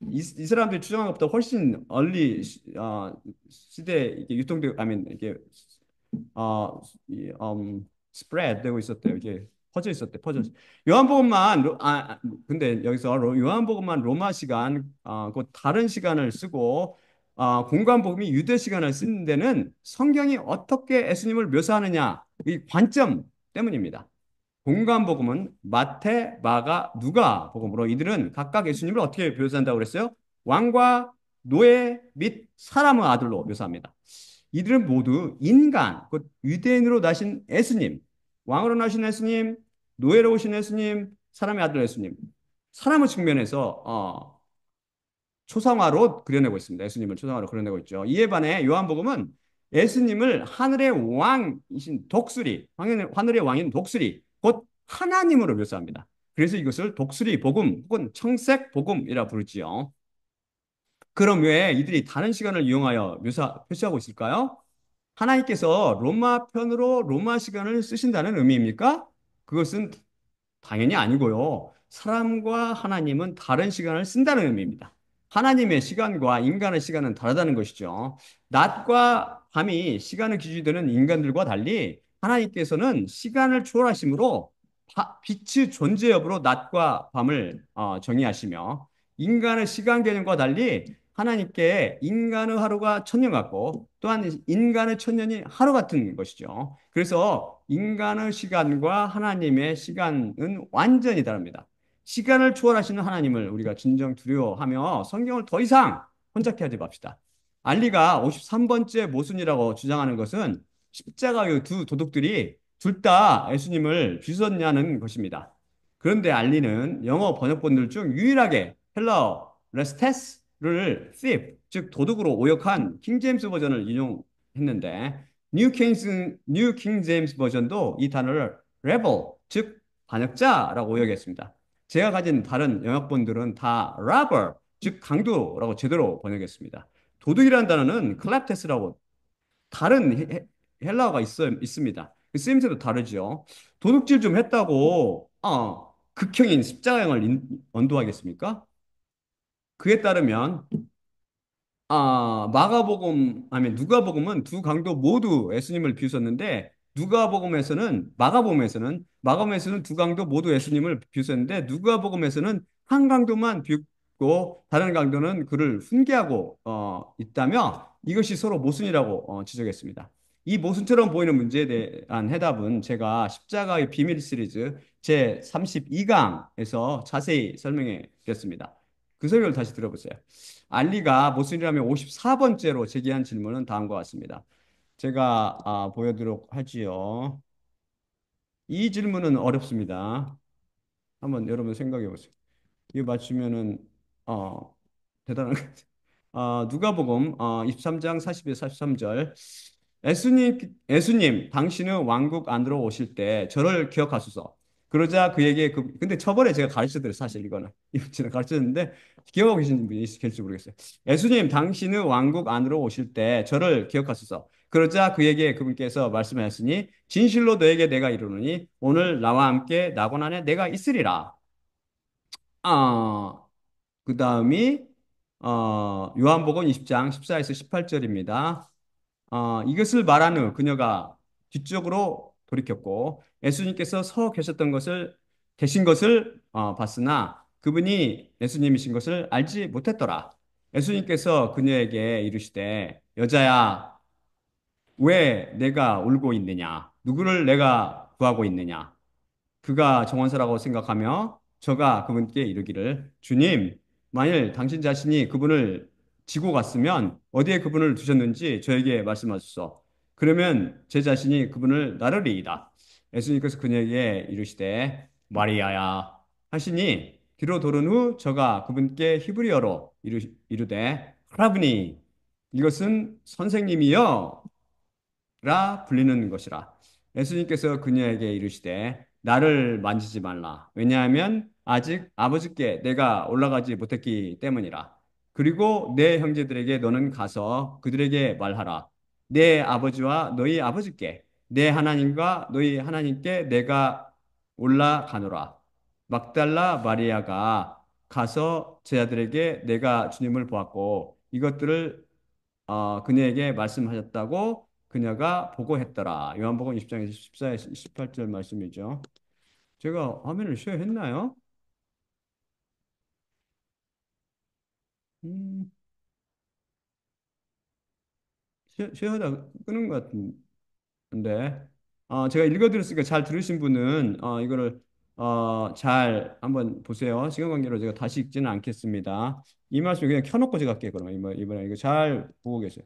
이 사람들이 추정한 것보다 훨씬 얼리 시대에 이게 유통되고, 이게 스프레드 되고 있었대요. 이게 퍼져 있었대, 퍼져. 요한복음만 근데 여기서 요한복음만 로마 시간, 그 다른 시간을 쓰고 공관복음이 유대 시간을 쓰는 데는 성경이 어떻게 예수님을 묘사하느냐 이 관점 때문입니다. 공관복음은 마태, 마가, 누가 복음으로 이들은 각각 예수님을 어떻게 묘사한다고 그랬어요? 왕과 노예 및 사람의 아들로 묘사합니다. 이들은 모두 인간, 곧 유대인으로 나신 예수님, 왕으로 나신 예수님, 노예로 오신 예수님, 사람의 아들 예수님, 사람의 측면에서 초상화로 그려내고 있습니다. 예수님을 초상화로 그려내고 있죠. 이에 반해 요한복음은 예수님을 하늘의 왕이신 독수리, 하늘의 왕인 독수리, 곧 하나님으로 묘사합니다. 그래서 이것을 독수리 복음 혹은 청색 복음이라 부르지요. 그럼 왜 이들이 다른 시간을 이용하여 표시하고 있을까요? 하나님께서 로마 편으로 로마 시간을 쓰신다는 의미입니까? 그것은 당연히 아니고요. 사람과 하나님은 다른 시간을 쓴다는 의미입니다. 하나님의 시간과 인간의 시간은 다르다는 것이죠. 낮과 밤이 시간의 기준이 되는 인간들과 달리 하나님께서는 시간을 초월하심으로 빛의 존재 여부로 낮과 밤을 정의하시며 인간의 시간 개념과 달리 하나님께 인간의 하루가 천년 같고 또한 인간의 천년이 하루 같은 것이죠. 그래서 인간의 시간과 하나님의 시간은 완전히 다릅니다. 시간을 초월하시는 하나님을 우리가 진정 두려워하며 성경을 더 이상 혼잡케 하지 맙시다. 알리가 53번째 모순이라고 주장하는 것은 십자가의 두 도둑들이 둘 다 예수님을 비웃었냐는 것입니다. 그런데 알리는 영어 번역본들 중 유일하게 헬라어 레스테스를 thief, 즉 도둑으로 오역한 킹제임스 버전을 인용했는데 뉴 킹 제임스 버전도 이 단어를 rebel, 즉 반역자라고 오역했습니다. 제가 가진 다른 영역본들은 다 robber, 즉 강도라고 제대로 번역했습니다. 도둑이라는 단어는 클랩테스라고 다른 헬라어가 있습니다. 그 쓰임새도 다르죠. 도둑질 좀 했다고 극형인 십자가형을 언도하겠습니까? 그에 따르면 마가복음, 아니, 누가복음은 두 강도 모두 예수님을 비웃었는데, 마가복음에서는 두 강도 모두 예수님을 비웃었는데, 누가복음에서는 한 강도만 비웃고, 다른 강도는 그를 훈계하고, 있다며, 이것이 서로 모순이라고, 지적했습니다. 이 모순처럼 보이는 문제에 대한 해답은 제가 십자가의 비밀 시리즈 제 32강에서 자세히 설명해 드렸습니다. 그 설명을 다시 들어보세요. 알리가 모순이라면 54번째로 제기한 질문은 다음과 같습니다. 제가 보여드리도록 하지요. 이 질문은 어렵습니다. 한번 여러분 생각해 보세요. 이거 맞추면은 어, 대단한 것 같아요. 누가복음 23장 42, 43절. 예수님, 당신은 왕국 안으로 오실 때 저를 기억하소서. 그러자 그에게 근데 저번에 제가 가르쳐드렸어요. 사실 이거는. 이거 제가 가르쳤는데 기억하고 계신 분이 계실지 모르겠어요. 예수님, 당신은 왕국 안으로 오실 때 저를 기억하소서. 그러자 그에게 그분께서 말씀하셨으니 진실로 너에게 내가 이르노니 오늘 나와 함께 낙원 안에 내가 있으리라. 아, 그 다음이 요한복음 20장 14에서 18절입니다. 이것을 말한 후 그녀가 뒤쪽으로 돌이켰고 예수님께서 서 계셨던 것을 계신 것을 봤으나 그분이 예수님이신 것을 알지 못했더라. 예수님께서 그녀에게 이르시되 여자야 왜 내가 울고 있느냐? 누구를 내가 구하고 있느냐? 그가 정원사라고 생각하며 저가 그분께 이르기를 주님, 만일 당신 자신이 그분을 지고 갔으면 어디에 그분을 두셨는지 저에게 말씀하소서. 그러면 제 자신이 그분을 나르리이다. 예수님께서 그녀에게 이르시되 마리아야 하시니 뒤로 돌은 후 저가 그분께 히브리어로 이르되 하라브니 이것은 선생님이여 라 불리는 것이라. 예수님께서 그녀에게 이르시되 나를 만지지 말라. 왜냐하면 아직 아버지께 내가 올라가지 못했기 때문이라. 그리고 내 형제들에게 너는 가서 그들에게 말하라. 내 아버지와 너희 아버지께 내 하나님과 너희 하나님께 내가 올라가노라. 막달라 마리아가 가서 제자들에게 내가 주님을 보았고 이것들을 그녀에게 말씀하셨다고 그녀가 보고했더라. 요한복음 20장에서 14에서 18절 말씀이죠. 제가 화면을 쉐어했나요? 음, 쉐어하다 끄는 것 같은데. 제가 읽어드렸으니까 잘 들으신 분은 이거를 잘 한번 보세요. 시간 관계로 제가 다시 읽지는 않겠습니다. 이 말씀 그냥 켜놓고 제가 할게요. 그러면 이번에 이거 잘 보고 계세요.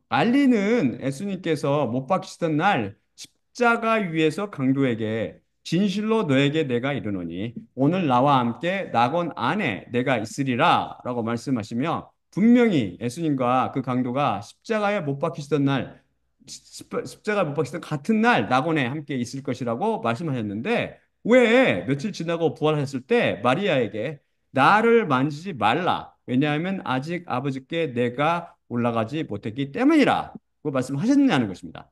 알리는 예수님께서 못 박히시던 날 십자가 위에서 강도에게 진실로 너에게 내가 이르노니 오늘 나와 함께 낙원 안에 내가 있으리라 라고 말씀하시며 분명히 예수님과 그 강도가 십자가에 못 박히시던 날 십자가 못 박히시던 같은 날 낙원에 함께 있을 것이라고 말씀하셨는데 왜 며칠 지나고 부활하셨을 때 마리아에게 나를 만지지 말라. 왜냐하면 아직 아버지께 내가 올라가지 못했기 때문이라. 고 말씀하셨냐는 것입니다.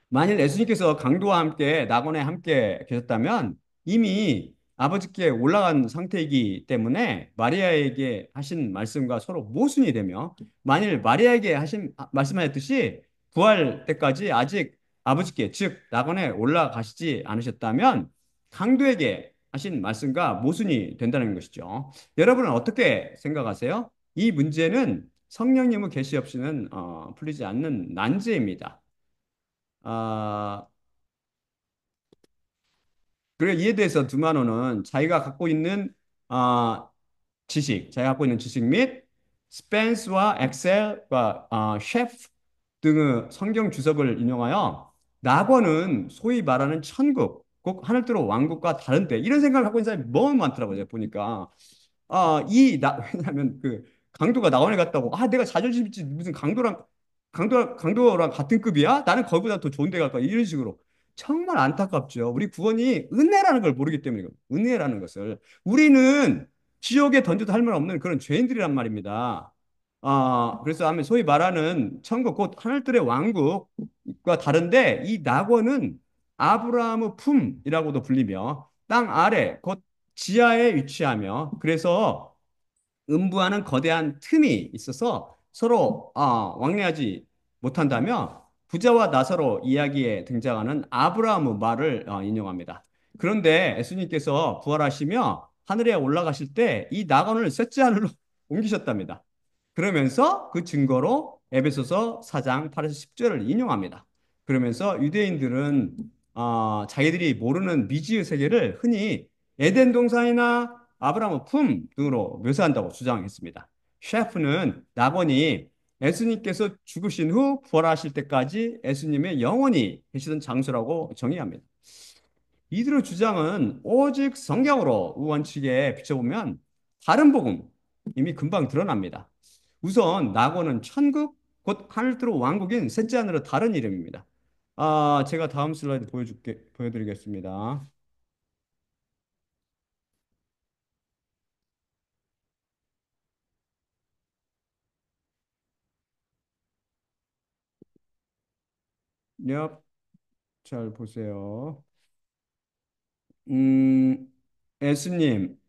만일 예수님께서 강도와 함께 낙원에 함께 계셨다면 이미 아버지께 올라간 상태이기 때문에 마리아에게 하신 말씀과 서로 모순이 되며, 만일 마리아에게 하신 말씀하셨듯이 부활 때까지 아직 아버지께, 즉 낙원에 올라가시지 않으셨다면 강도에게 하신 말씀과 모순이 된다는 것이죠. 여러분은 어떻게 생각하세요? 이 문제는 성령님의 계시 없이는 풀리지 않는 난제입니다. 아, 그래 이에 대해서 두마노는 자기가 갖고 있는 아, 자기가 갖고 있는 지식 및 스펜스와 엑셀과 셰프 등의 성경 주석을 인용하여 낙원은 소위 말하는 천국, 꼭 하늘대로 왕국과 다른데 이런 생각을 갖고 있는 사람이 너무 많더라고요. 보니까 왜냐하면 그 강도가 낙원에 갔다고 내가 자존심 있지 무슨 강도랑 같은 급이야? 나는 거기보다 더 좋은 데 갈 거야. 이런 식으로 정말 안타깝죠. 우리 구원이 은혜라는 걸 모르기 때문에 은혜라는 것을 우리는 지옥에 던져도 할 말 없는 그런 죄인들이란 말입니다. 그래서 하면 소위 말하는 천국 곧 하늘들의 왕국과 다른데 이 낙원은 아브라함의 품이라고도 불리며 땅 아래 곧 지하에 위치하며 그래서 음부하는 거대한 틈이 있어서 서로 왕래하지 못한다며 부자와 나사로 이야기에 등장하는 아브라함의 말을 인용합니다. 그런데 예수님께서 부활하시며 하늘에 올라가실 때 이 낙원을 셋째 하늘로 옮기셨답니다. 그러면서 그 증거로 에베소서 4장 8에서 10절을 인용합니다. 그러면서 유대인들은 자기들이 모르는 미지의 세계를 흔히 에덴 동산이나 아브라함의 품 등으로 묘사한다고 주장했습니다. 셰프는 낙원이 예수님께서 죽으신 후 부활하실 때까지 예수님의 영원히 계시던 장소라고 정의합니다. 이들의 주장은 오직 성경으로 우원칙에 비춰보면 다른 복음 이미 금방 드러납니다. 우선 낙원은 천국, 곧 하늘으로 왕국인 셋째 하늘의 다른 이름입니다. 제가 다음 슬라이드 보여드리겠습니다. 옆, 잘 보세요. 음, 예수님,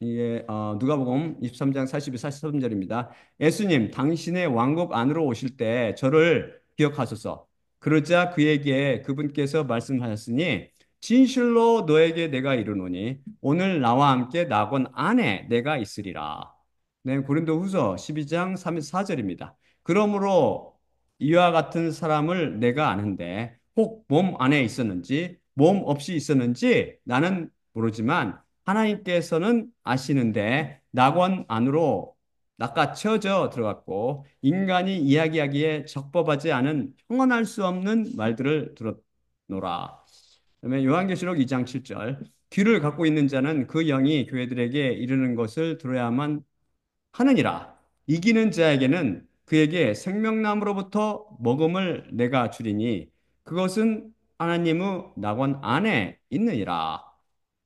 이게 누가복음 23장 42, 43절입니다. 예수님, 당신의 왕국 안으로 오실 때 저를 기억하소서. 그러자 그에게 그분께서 말씀하셨으니 진실로 너에게 내가 이르노니 오늘 나와 함께 낙원 안에 내가 있으리라. 네, 고린도후서 12장 34절입니다. 그러므로 이와 같은 사람을 내가 아는데 혹 몸 안에 있었는지 몸 없이 있었는지 나는 모르지만 하나님께서는 아시는데 낙원 안으로 낚아채어져 들어갔고 인간이 이야기하기에 적법하지 않은 형언할 수 없는 말들을 들었노라. 그다음에 요한계시록 2장 7절 귀를 갖고 있는 자는 그 영이 교회들에게 이르는 것을 들어야만 하느니라. 이기는 자에게는 그에게 생명나무로부터 먹음을 내가 주리니 그것은 하나님의 낙원 안에 있느니라.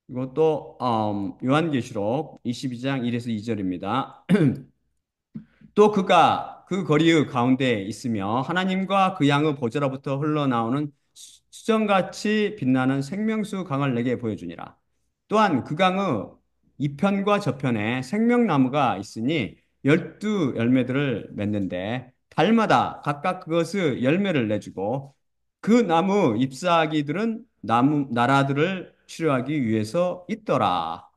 이것도 요한계시록 22장 1에서 2절입니다. 또 그가 그 거리의 가운데 있으며 하나님과 그 양의 보좌로부터 흘러나오는 수정같이 빛나는 생명수 강을 내게 보여주니라. 또한 그 강의 이편과 저편에 생명나무가 있으니 12열매들을 맺는데 달마다 각각 그것의 열매를 내주고 그 나무 잎사귀들은 나라들을 치료하기 위해서 있더라.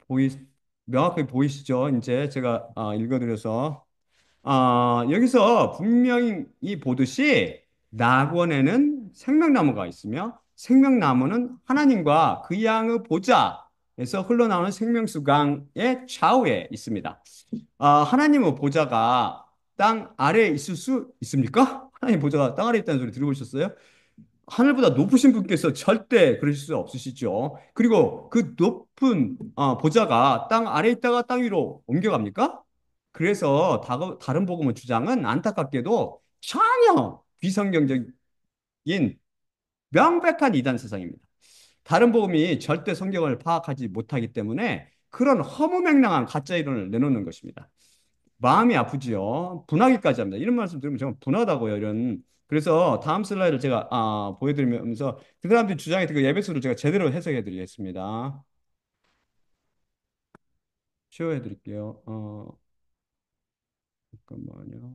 보이, 명확하게 보이시죠? 이제 제가 읽어드려서 여기서 분명히 보듯이 낙원에는 생명나무가 있으며 생명나무는 하나님과 그 양의 보좌에서 흘러나오는 생명수강의 좌우에 있습니다. 하나님의 보좌가 땅 아래에 있을 수 있습니까? 하나님의 보좌가 땅 아래에 있다는 소리 들어보셨어요? 하늘보다 높으신 분께서 절대 그러실 수 없으시죠. 그리고 그 높은 보좌가 땅 아래에 있다가 땅 위로 옮겨갑니까? 그래서 다른 복음의 주장은 안타깝게도 전혀 비성경적인 명백한 이단 세상입니다. 다른 복음이 절대 성경을 파악하지 못하기 때문에 그런 허무맹랑한 가짜 이론을 내놓는 것입니다. 마음이 아프지요. 분하기까지 합니다. 이런 말씀 들으면 정말 분하다고요. 이런 그래서 다음 슬라이드를 제가 보여드리면서 그 사람들이 주장했던 그 예배소를 제가 제대로 해석해 드리겠습니다. 쇼해 드릴게요. 잠깐만요.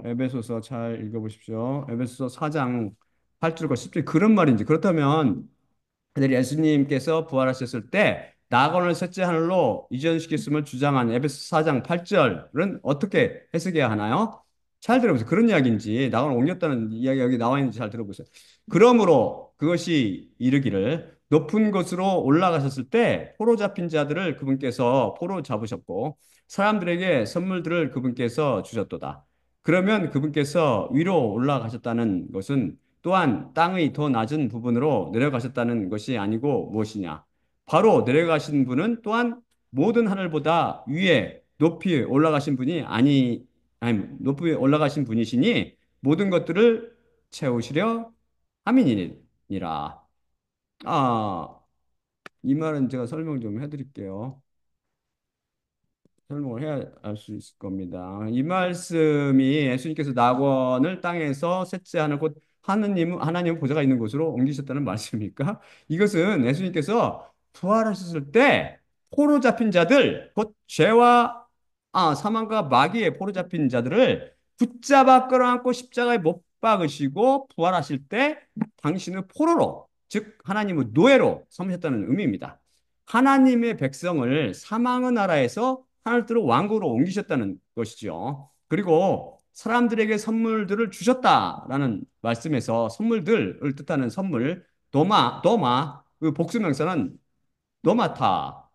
에베소서 잘 읽어보십시오. 에베소서 4장 8절과 10절 그런 말인지 그렇다면 그들 예수님께서 부활하셨을 때 낙원을 셋째 하늘로 이전시켰음을 주장한 에베소 4장 8절은 어떻게 해석해야 하나요? 잘 들어보세요. 그런 이야기인지 낙원을 옮겼다는 이야기가 여기 나와 있는지 잘 들어보세요. 그러므로 그것이 이르기를 높은 곳으로 올라가셨을 때 포로 잡힌 자들을 그분께서 포로 잡으셨고 사람들에게 선물들을 그분께서 주셨도다. 그러면 그분께서 위로 올라가셨다는 것은 또한 땅의 더 낮은 부분으로 내려가셨다는 것이 아니고 무엇이냐? 바로 내려가신 분은 또한 모든 하늘보다 위에 높이 올라가신 분이 아니 높이 올라가신 분이시니 모든 것들을 채우시려 함이니라. 아, 이 말은 제가 설명 좀 해드릴게요. 설명을 해야 알 수 있을 겁니다. 이 말씀이 예수님께서 낙원을 땅에서 셋째 하늘 곧 하나님 보좌가 있는 곳으로 옮기셨다는 말씀입니까? 이것은 예수님께서 부활하셨을 때 포로 잡힌 자들, 곧 죄와 사망과 마귀의 포로 잡힌 자들을 붙잡아 끌어안고 십자가에 못 박으시고 부활하실 때 당신은 포로로, 즉 하나님의 노예로 삼으셨다는 의미입니다. 하나님의 백성을 사망의 나라에서 하늘으로 왕국으로 옮기셨다는 것이죠. 그리고 사람들에게 선물들을 주셨다라는 말씀에서 선물들을 뜻하는 선물, 도마, 그 복수명사는 노마타,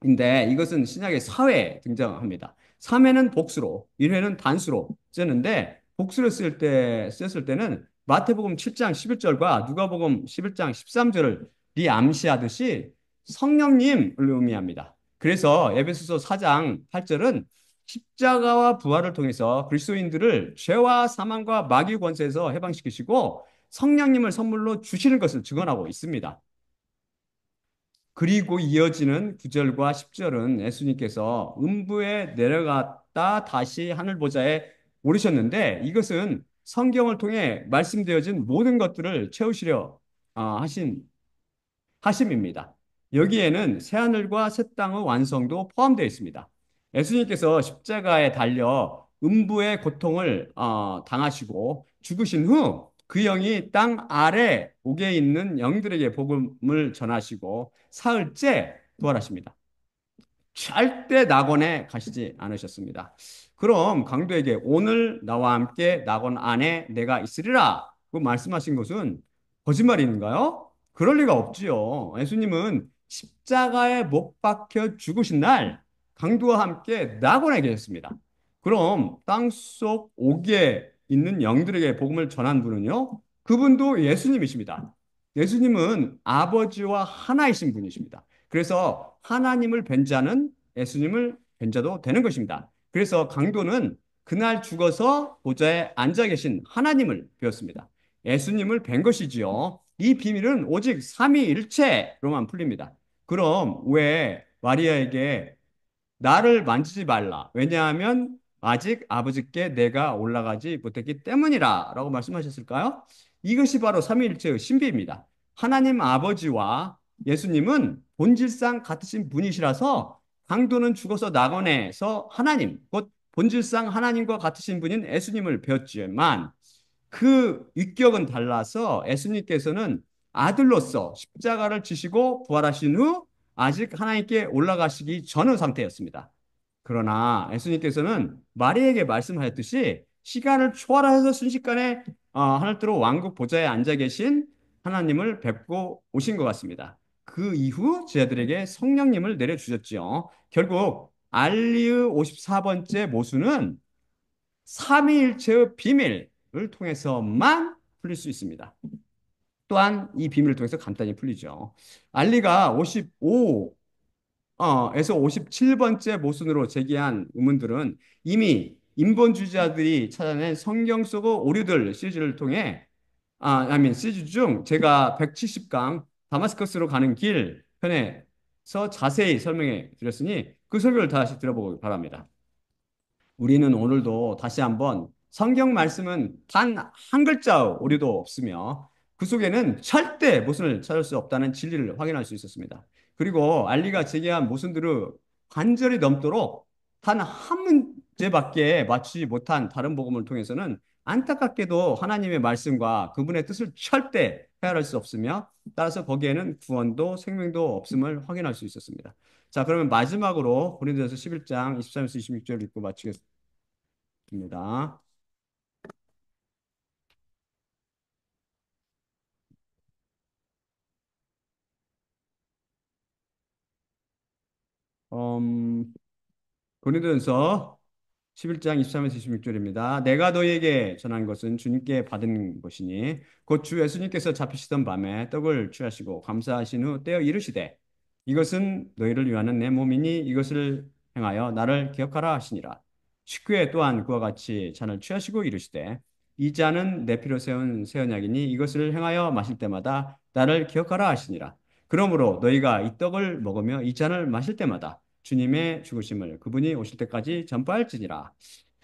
인데 이것은 신약의 사회에 등장합니다. 3회는 복수로, 1회는 단수로 쓰는데 복수로 쓰였을 때는 마태복음 7장 11절과 누가복음 11장 13절을 암시하듯이 성령님을 의미합니다. 그래서 에베소서 4장 8절은 십자가와 부활을 통해서 그리스도인들을 죄와 사망과 마귀 권세에서 해방시키시고 성령님을 선물로 주시는 것을 증언하고 있습니다. 그리고 이어지는 9절과 10절은 예수님께서 음부에 내려갔다 다시 하늘 보좌에 오르셨는데 이것은 성경을 통해 말씀되어진 모든 것들을 채우시려 하신 하심입니다. 여기에는 새하늘과 새 땅의 완성도 포함되어 있습니다. 예수님께서 십자가에 달려 음부의 고통을 당하시고 죽으신 후 그 영이 땅 아래 옥에 있는 영들에게 복음을 전하시고 사흘째 부활하십니다. 절대 낙원에 가시지 않으셨습니다. 그럼 강도에게 오늘 나와 함께 낙원 안에 내가 있으리라 그 말씀하신 것은 거짓말인가요? 그럴 리가 없지요. 예수님은 십자가에 못 박혀 죽으신 날 강도와 함께 낙원에 계셨습니다. 그럼 땅속 옥에 있는 영들에게 복음을 전한 분은요? 그분도 예수님이십니다. 예수님은 아버지와 하나이신 분이십니다. 그래서 하나님을 뵌 자는 예수님을 뵌 자도 되는 것입니다. 그래서 강도는 그날 죽어서 보좌에 앉아 계신 하나님을 배웠습니다. 예수님을 뵌 것이지요. 이 비밀은 오직 삼위일체로만 풀립니다. 그럼 왜 마리아에게 나를 만지지 말라. 왜냐하면 아직 아버지께 내가 올라가지 못했기 때문이라 라고 말씀하셨을까요? 이것이 바로 삼위일체의 신비입니다. 하나님 아버지와 예수님은 본질상 같으신 분이시라서 강도는 죽어서 낙원에서 하나님, 곧 본질상 하나님과 같으신 분인 예수님을 배웠지만 그 위격은 달라서 예수님께서는 아들로서 십자가를 지시고 부활하신 후 아직 하나님께 올라가시기 전의 상태였습니다. 그러나 예수님께서는 마리에게 말씀하셨듯이 시간을 초월해서 순식간에 하늘대로 왕국 보좌에 앉아 계신 하나님을 뵙고 오신 것 같습니다. 그 이후 제자들에게 성령님을 내려주셨지요. 결국 알리의 54번째 모순은 삼위일체의 비밀을 통해서만 풀릴 수 있습니다. 또한 이 비밀을 통해서 간단히 풀리죠. 알리가 55에서 57번째 모순으로 제기한 의문들은 이미 인본주의자들이 찾아낸 성경 속의 오류들 시리즈를 통해 시리즈 중 제가 170강 다마스커스로 가는 길 편에 자세히 설명해 드렸으니 그 설교를 다시 들어보기 바랍니다. 우리는 오늘도 다시 한번 성경 말씀은 단 한 글자 오류도 없으며 그 속에는 절대 모순을 찾을 수 없다는 진리를 확인할 수 있었습니다. 그리고 알리가 제기한 모순들을 간절히 넘도록 단 한 문제밖에 맞추지 못한 다른 복음을 통해서는 안타깝게도 하나님의 말씀과 그분의 뜻을 절대 헤아릴 수 없으며 따라서 거기에는 구원도 생명도 없음을 확인할 수 있었습니다. 자, 그러면 마지막으로 고린도서 11장 23에서 26절 읽고 마치겠습니다. 입니다. 음, 고린도전서 11장 23에서 26절입니다. 내가 너희에게 전한 것은 주님께 받은 것이니 곧 주 예수님께서 잡히시던 밤에 떡을 취하시고 감사하신 후 떼어 이르시되 이것은 너희를 위하는 내 몸이니 이것을 행하여 나를 기억하라 하시니라. 식후에 또한 그와 같이 잔을 취하시고 이르시되 이 잔은 내 피로 세운 새 언약이니 이것을 행하여 마실 때마다 나를 기억하라 하시니라. 그러므로 너희가 이 떡을 먹으며 이 잔을 마실 때마다 주님의 죽으심을 그분이 오실 때까지 전파할지니라.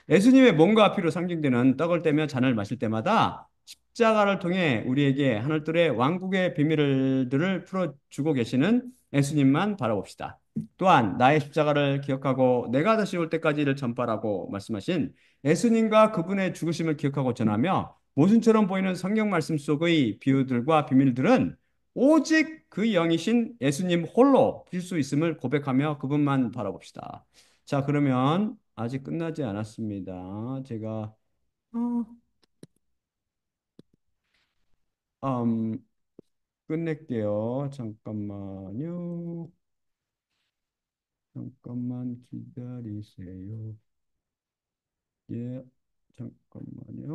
예수님의 몸과 피로 상징되는 떡을 떼며 잔을 마실 때마다 십자가를 통해 우리에게 하늘들의 왕국의 비밀들을 풀어주고 계시는 예수님만 바라봅시다. 또한 나의 십자가를 기억하고 내가 다시 올 때까지 이를 전파라고 말씀하신 예수님과 그분의 죽으심을 기억하고 전하며 모순처럼 보이는 성경 말씀 속의 비유들과 비밀들은 오직 그 영이신 예수님 홀로 필 수 있음을 고백하며 그분만 바라봅시다. 자, 그러면 아직 끝나지 않았습니다. 제가 어, 음, 끝낼게요. 잠깐만요. 잠깐만 기다리세요. 예, 잠깐만요.